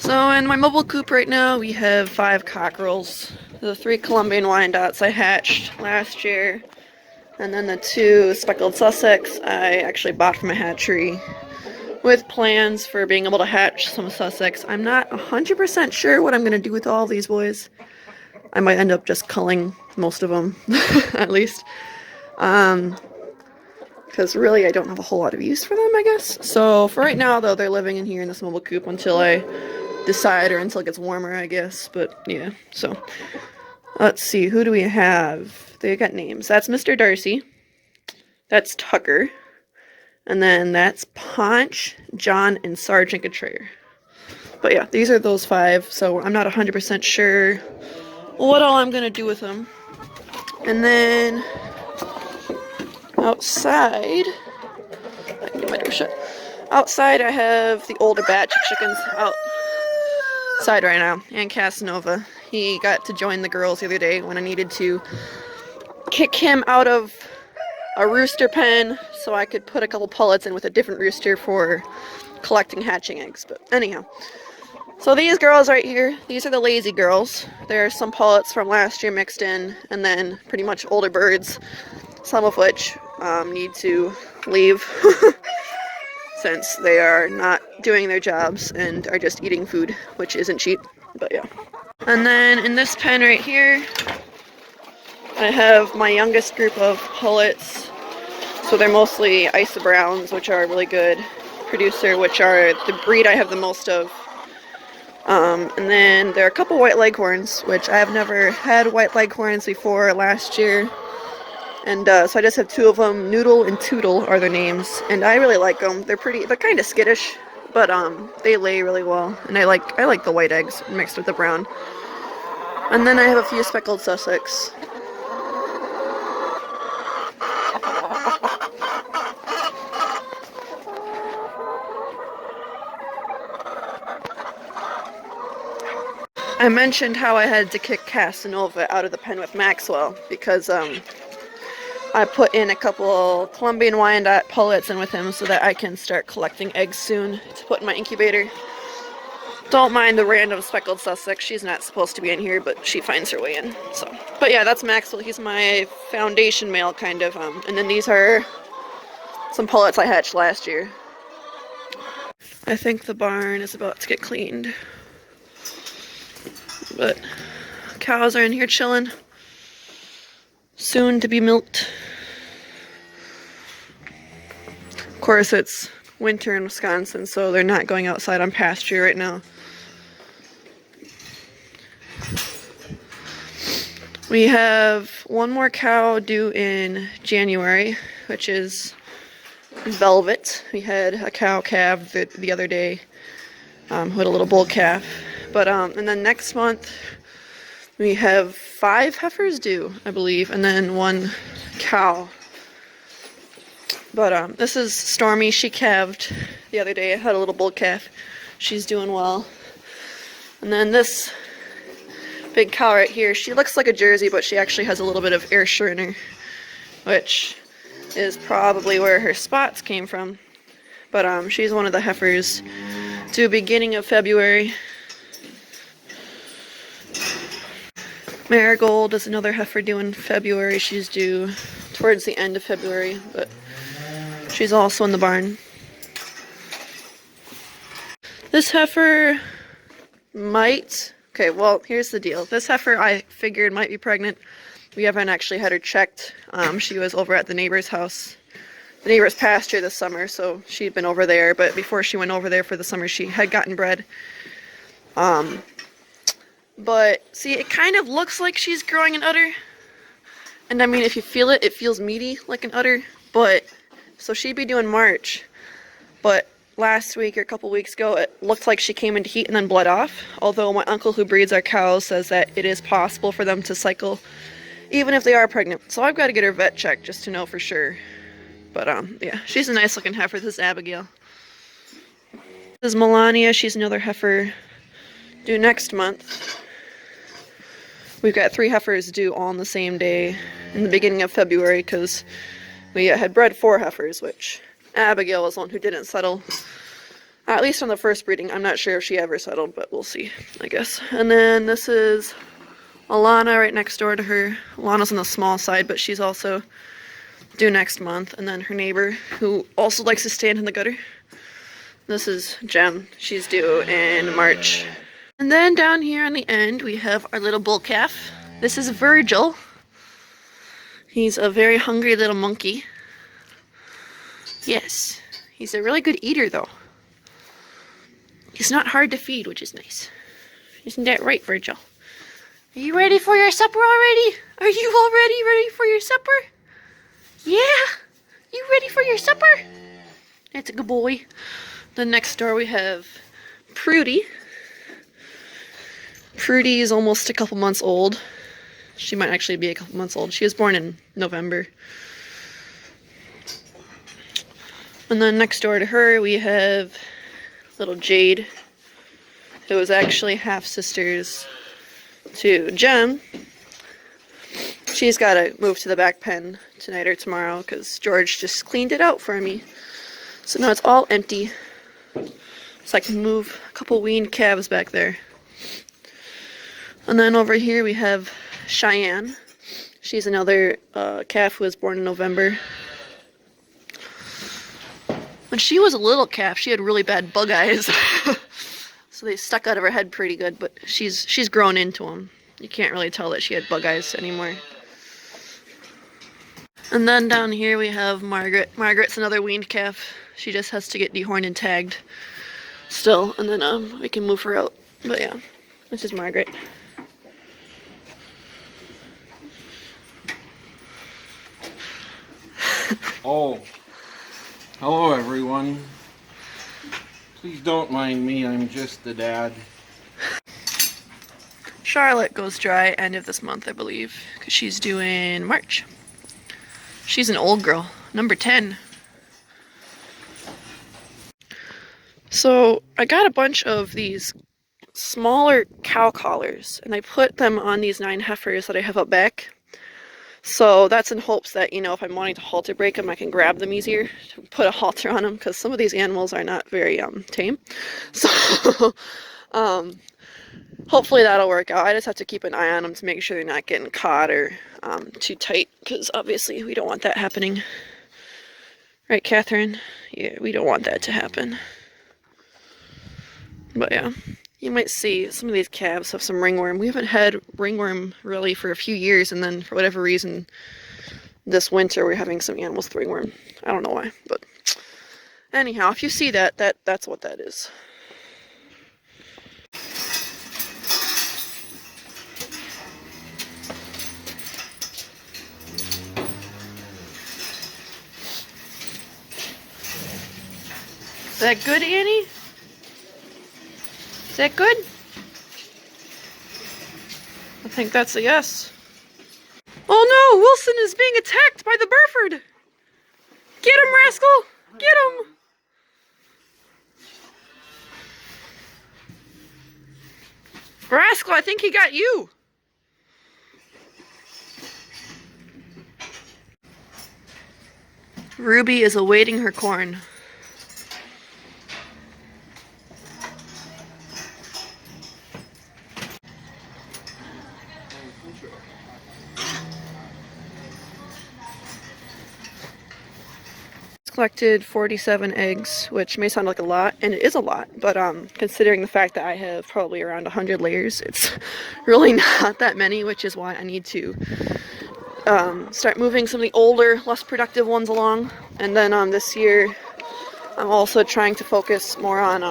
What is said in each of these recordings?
So in my mobile coop right now, we have 5 cockerels. The 3 Colombian Wyandottes I hatched last year, and then the 2 speckled Sussex I actually bought from a hatchery with plans for being able to hatch some Sussex. I'm not 100% sure what I'm going to do with all these boys. I might end up just culling most of them, at least. Because really I don't have a whole lot of use for them, I guess. So for right now, though, they're living in here in this mobile coop until I decide, or until it gets warmer, I guess. But yeah, so let's see, who do we have? They got names. That's Mr. Darcy. That's Tucker. And then that's Ponch, John, and Sergeant Catrayer. But yeah, these are those 5, so I'm not 100% sure what all I'm going to do with them. And then outside, I can get my door shut. Outside I have the older batch of chickens outside right now, and Casanova. He got to join the girls the other day when I needed to kick him out of a rooster pen so I could put a couple pullets in with a different rooster for collecting hatching eggs. But anyhow, so these girls right here, these are the lazy girls. There are some pullets from last year mixed in, and then pretty much older birds, some of which need to leave since they are not doing their jobs and are just eating food, which isn't cheap, but yeah. And then in this pen right here, I have my youngest group of pullets. So they're mostly Isa Browns, which are a really good producer, which are the breed I have the most of. And then there are a couple white leghorns, which I have never had white leghorns before last year. And so I just have 2 of them. Noodle and Toodle are their names, and I really like them. They're kind of skittish, but they lay really well, and I like the white eggs mixed with the brown. And then I have a few speckled Sussex. I mentioned how I had to kick Casanova out of the pen with Maxwell because I put in a couple Colombian Wyandotte pullets in with him so that I can start collecting eggs soon to put in my incubator. Don't mind the random speckled Sussex. She's not supposed to be in here, but she finds her way in. So, but yeah, that's Maxwell. He's my foundation male, kind of. And then these are some pullets I hatched last year. I think the barn is about to get cleaned. But cows are in here chilling. Soon to be milked. Of course, it's winter in Wisconsin, so they're not going outside on pasture right now. We have one more cow due in January, which is Velvet. We had a cow calved the other day who had a little bull calf. But and then next month we have 5 heifers due, I believe, and then 1 cow. But this is Stormy. She calved the other day. I had a little bull calf. She's doing well. And then this big cow right here, she looks like a Jersey, but she actually has a little bit of Ayrshire in her, which is probably where her spots came from. But she's one of the heifers due beginning of February. Marigold is another heifer due in February. She's due towards the end of February, but she's also in the barn. This heifer might... Okay, well, here's the deal. This heifer I figured might be pregnant. We haven't actually had her checked. She was over at the neighbor's house, the neighbor's pasture this summer, so she'd been over there, but before she went over there for the summer, she had gotten bred. But, see, it kind of looks like she's growing an udder. And, I mean, if you feel it, it feels meaty like an udder. But, so she'd be doing March. But last week or a couple weeks ago, it looked like she came into heat and then bled off. Although my uncle who breeds our cows says that it is possible for them to cycle, even if they are pregnant. So I've got to get her vet checked just to know for sure. But, yeah, she's a nice looking heifer. This is Abigail. This is Melania. She's another heifer due next month. We've got 3 heifers due all on the same day in the beginning of February because we had bred 4 heifers, which Abigail was the one who didn't settle. At least on the first breeding. I'm not sure if she ever settled, but we'll see, I guess. And then this is Alana right next door to her. Alana's on the small side, but she's also due next month. And then her neighbor, who also likes to stand in the gutter. This is Jem. She's due in March. And then down here on the end, we have our little bull calf. This is Virgil. He's a very hungry little monkey. Yes, he's a really good eater though. He's not hard to feed, which is nice. Isn't that right, Virgil? Are you ready for your supper already? Are you already ready for your supper? Yeah? You ready for your supper? That's a good boy. Then next door we have Prudy. Prudy is almost a couple months old. She might actually be a couple months old. She was born in November. And then next door to her we have little Jade, who was actually half sisters to Jem. She's got to move to the back pen tonight or tomorrow because George just cleaned it out for me. So now it's all empty. So I can move a couple weaned calves back there. And then over here we have Cheyenne. She's another calf who was born in November. When she was a little calf, she had really bad bug eyes. So they stuck out of her head pretty good, but she's grown into them. You can't really tell that she had bug eyes anymore. And then down here we have Margaret. Margaret's another weaned calf. She just has to get dehorned and tagged still, and then we can move her out. But yeah, this is Margaret. Oh, hello everyone. Please don't mind me, I'm just the dad. Charlotte goes dry end of this month, I believe, because she's due in March. She's an old girl, number 10. So I got a bunch of these smaller cow collars, and I put them on these 9 heifers that I have up back. So that's in hopes that, you know, if I'm wanting to halter break them, I can grab them easier to put a halter on them, because some of these animals are not very tame. So hopefully that'll work out. I just have to keep an eye on them to make sure they're not getting caught or too tight, because obviously we don't want that happening. Right, Catherine? Yeah, we don't want that to happen. But yeah, you might see some of these calves have some ringworm. We haven't had ringworm really for a few years, and then for whatever reason this winter we're having some animals with ringworm. I don't know why, but anyhow, if you see that, that's what that is. Is that good, Annie? Is that good? I think that's a yes. Oh no! Wilson is being attacked by the Burford! Get him, rascal! Get him! Rascal, I think he got you! Ruby is awaiting her corn. Collected 47 eggs, which may sound like a lot, and it is a lot, but considering the fact that I have probably around 100 layers, it's really not that many, which is why I need to start moving some of the older, less productive ones along. And then this year, I'm also trying to focus more on,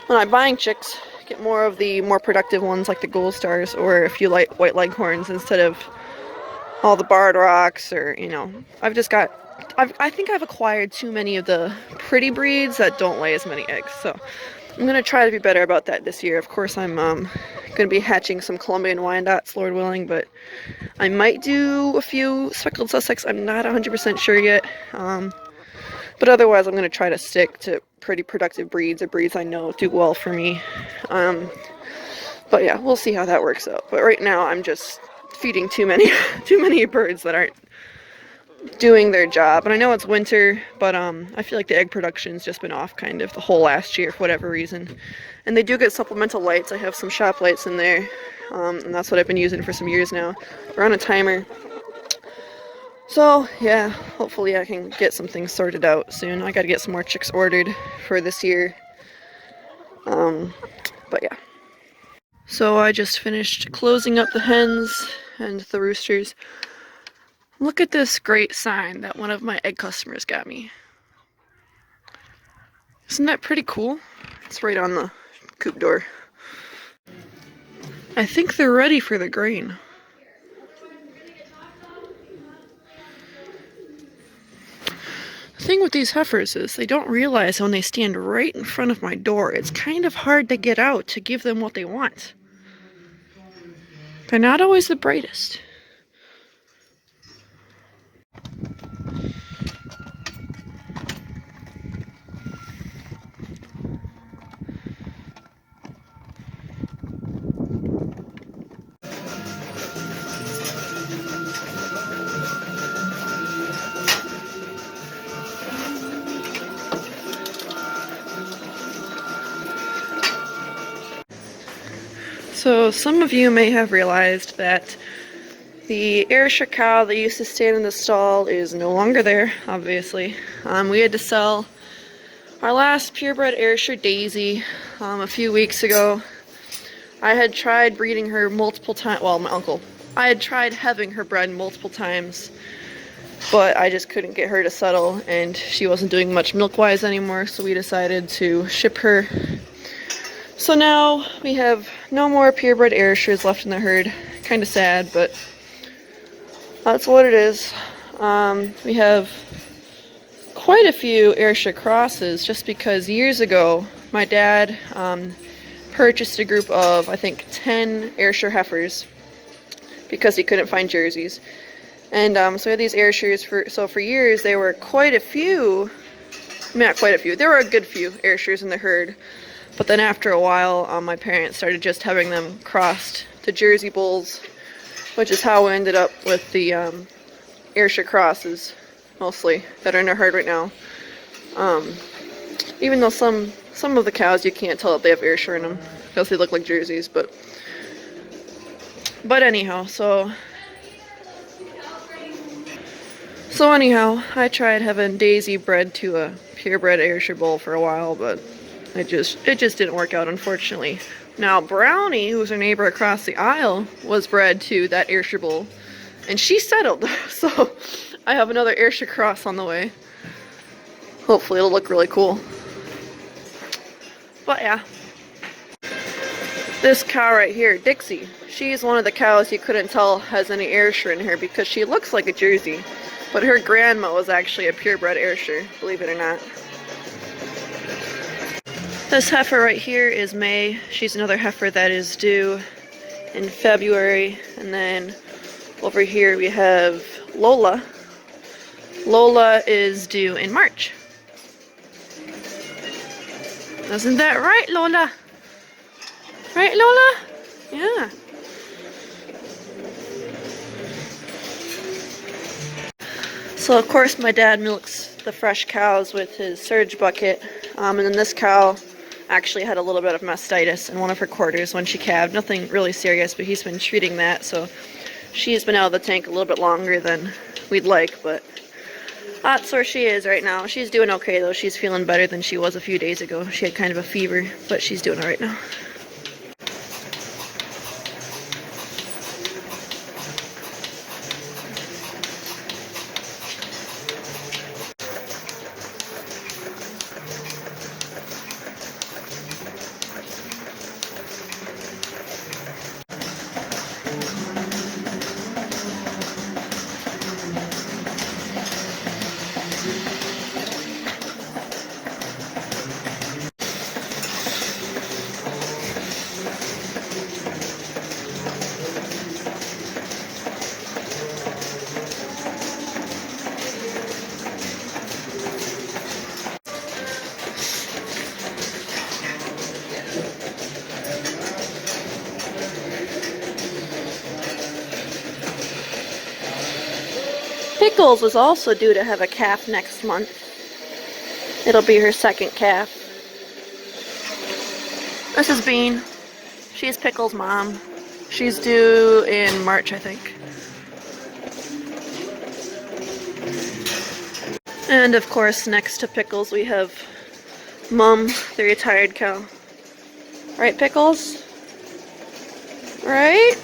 when I'm buying chicks, get more of the more productive ones like the gold stars or a few light white leghorns instead of all the barred rocks, or, you know, I think I've acquired too many of the pretty breeds that don't lay as many eggs, so I'm going to try to be better about that this year. Of course, I'm going to be hatching some Colombian Wyandottes, Lord willing, but I might do a few speckled Sussex. I'm not 100% sure yet, but otherwise I'm going to try to stick to pretty productive breeds, or breeds I know do well for me. But yeah, we'll see how that works out. But right now I'm just feeding too many birds that aren't doing their job. And I know it's winter, but I feel like the egg production's just been off kind of the whole last year for whatever reason. And they do get supplemental lights. I have some shop lights in there, and that's what I've been using for some years now. We're on a timer. So yeah, hopefully I can get some things sorted out soon. I gotta get some more chicks ordered for this year. But yeah. So I just finished closing up the hens and the roosters. Look at this great sign that one of my egg customers got me. Isn't that pretty cool? It's right on the coop door. I think they're ready for the grain. The thing with these heifers is they don't realize when they stand right in front of my door, it's kind of hard to get out to give them what they want. They're not always the brightest. So some of you may have realized that the Ayrshire cow that used to stand in the stall is no longer there, obviously. We had to sell our last purebred Ayrshire Daisy a few weeks ago. I had tried breeding her multiple times, well, my uncle. I had tried having her bred multiple times, but I just couldn't get her to settle, and she wasn't doing much milk-wise anymore, so we decided to ship her. So now we have no more purebred Ayrshires left in the herd. Kind of sad, but that's what it is. We have quite a few Ayrshire crosses just because years ago my dad purchased a group of, I think, 10 Ayrshire heifers because he couldn't find jerseys. And so we had these Ayrshires for years. There were quite a few, not quite a few, there were a good few Ayrshires in the herd. But then after a while, my parents started just having them crossed to Jersey bulls, which is how we ended up with the Ayrshire crosses, mostly, that are in our herd right now. Even though some of the cows you can't tell that they have Ayrshire in them because they look like jerseys, but anyhow, so anyhow, I tried having Daisy bred to a purebred Ayrshire bull for a while, but it just didn't work out, unfortunately. Now Brownie, who's our neighbor across the aisle, was bred to that Ayrshire bull, and she settled. So I have another Ayrshire cross on the way. Hopefully it'll look really cool. But yeah. This cow right here, Dixie, she's one of the cows you couldn't tell has any Ayrshire in her because she looks like a Jersey. But her grandma was actually a purebred Ayrshire, believe it or not. This heifer right here is May. She's another heifer that is due in February. And then over here we have Lola. Lola is due in March. Isn't that right, Lola? Right, Lola? Yeah. So of course my dad milks the fresh cows with his surge bucket. And then this cow actually had a little bit of mastitis in one of her quarters when she calved. Nothing really serious, but he's been treating that, so she's been out of the tank a little bit longer than we'd like, but that's where she is right now. She's doing okay though. She's feeling better than she was a few days ago. She had kind of a fever, but she's doing alright now. Pickles is also due to have a calf next month. It'll be her second calf. This is Bean. She's Pickles' mom. She's due in March, I think. And of course, next to Pickles, we have Mum, the retired cow. Right, Pickles? Right?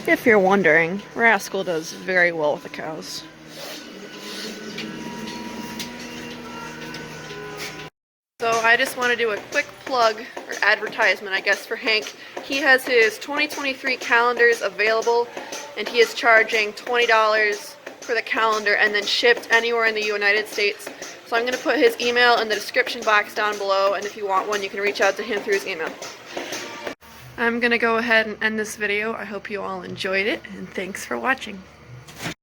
If you're wondering, Rascal does very well with the cows. So I just want to do a quick plug, or advertisement I guess, for Hank. He has his 2023 calendars available, and he is charging $20 for the calendar and then shipped anywhere in the United States. So I'm going to put his email in the description box down below, and if you want one, you can reach out to him through his email. I'm going to go ahead and end this video. I hope you all enjoyed it, and thanks for watching.